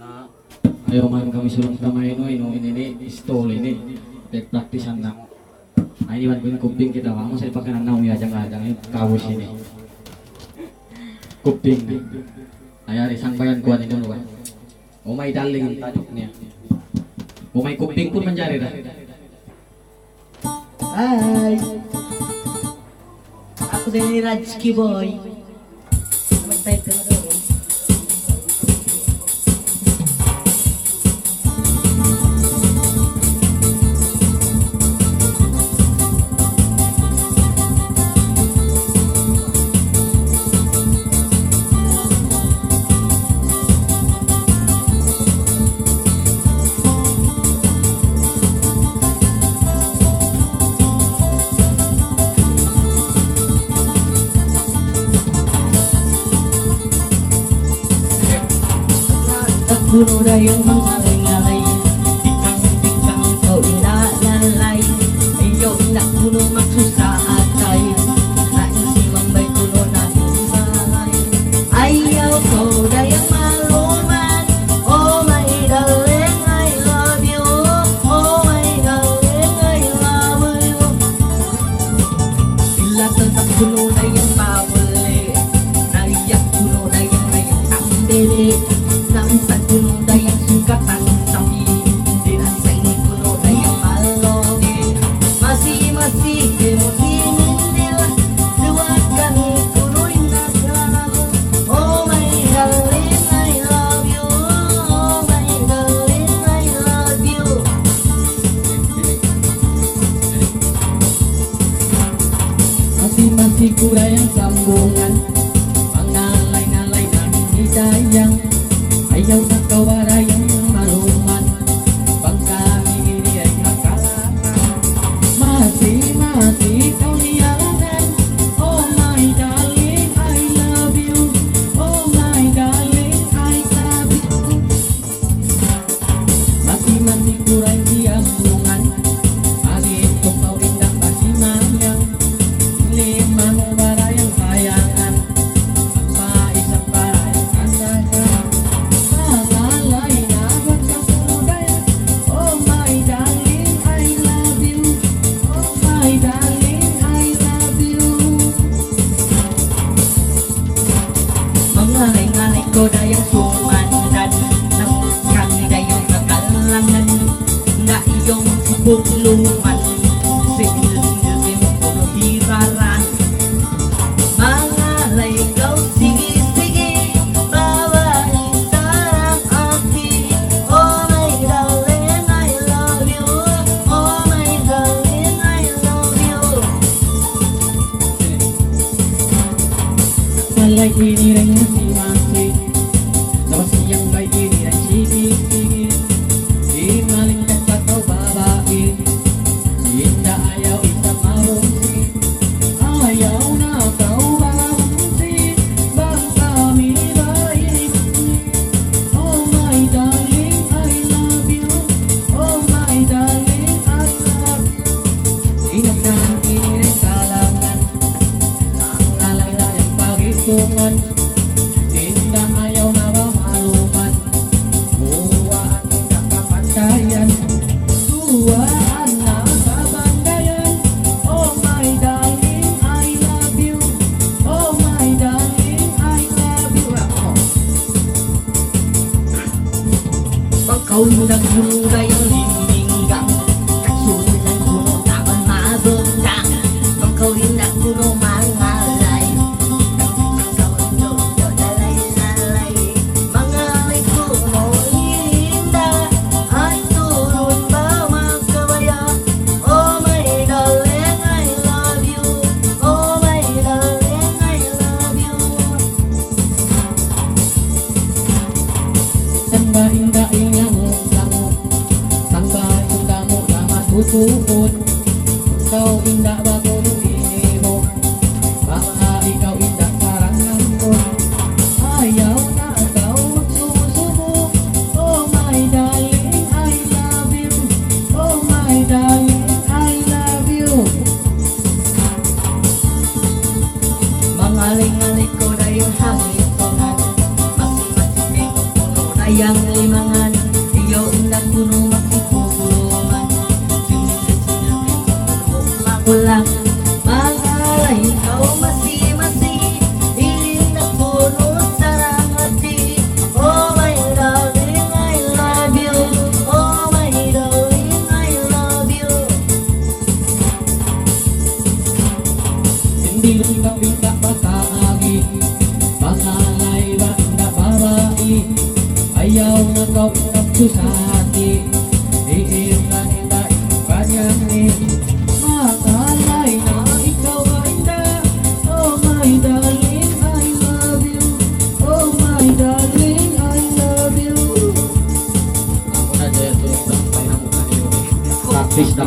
Na ayaw man kami sulong tamay no, ini istol ini. Praktisan na mo. Ay iwan ko yung kuping kita mo sa ipakanan na umiyajang-ajang yung kawos ini. Kuping. Ayari sang bayan ko ano ba? O may daling tajuk niya. O may kuping pun menjadi dah. Hai, aku dari Rajki Boy. Mag-title na daw. Puno dayang mengalay-alay, tikang-tikang kau inalalay. Ayaw na puno magsusa atay, naisip ang may puno na himay. Ayaw kau dayang maluman, oh my darling I love you, oh my darling I love you. Bila tetap puno dayang pawali, naiyak puno dayang tambili. Nampak puno dayang singkatan tapi dirasa ini puno dayang malogi. Masih emosi mindil luatkan puno indah lagu. Oh my darling I love you, oh my darling I love you. Masih kurang sambungan, mengalai-ngalai dan hidayang. Ayaw na kawarayang maluman, pag kami ini ay nakalaman. Masih kau niyalan, oh my darling I love you, oh my darling I love you. Masih kurang diambungan, begitu kau indah basimayang. Lima barayang sayangan, apa isang barayang kandagan. Mengalai-ngalai ko dayang sumandan, nang kami dayang kakalangan. Na iyong sibuk luman, sinil-sinil puno hiraran. Mangalay kau sige-sige, bawain sarang api. Oh my darling I love you, oh my darling I love you. Malay ini ring masih sama siang baik ini dan sige-sige. Di maling tempat kau babai, indah ayaw isang marunsi. Ayaw na kau bangunsi, bang kami baik. Oh my darling I love you, oh my darling I love you. Ingat ini ring kalangan, nangalay-layang pagitungan. Indah ayaw na ba maluman, buwaan na kapantayan, buwaan na kapantayan. Oh my darling I love you, oh my darling I love you. Pag kau nagmulay ang linggang, kasulan puno taban mabundang. Pag kau puno mangalay, tutuon, kau indah bago ini mo, baka ikaw indah parang nangko. Ayaw na kau magsusubo, oh my darling I love you, oh my darling I love you. Mangaling-aling ko na yung hangin ko nga, masing-masing ko puno sayang limangan iyo unang puno magsipulungan makulang mangalay ikaw masi-masi iling na puno sarang hati oh my darling I love you oh my darling I love you hindi ikaw bingka pagkaagi pangalay ba inda babae ayaw na kau ikap susati iilan inda kanyang ni makalay na ikaw inda oh my darling I love you oh my darling I love you Ako na dyan, tulog na kayo ng mukha niyo. Practice na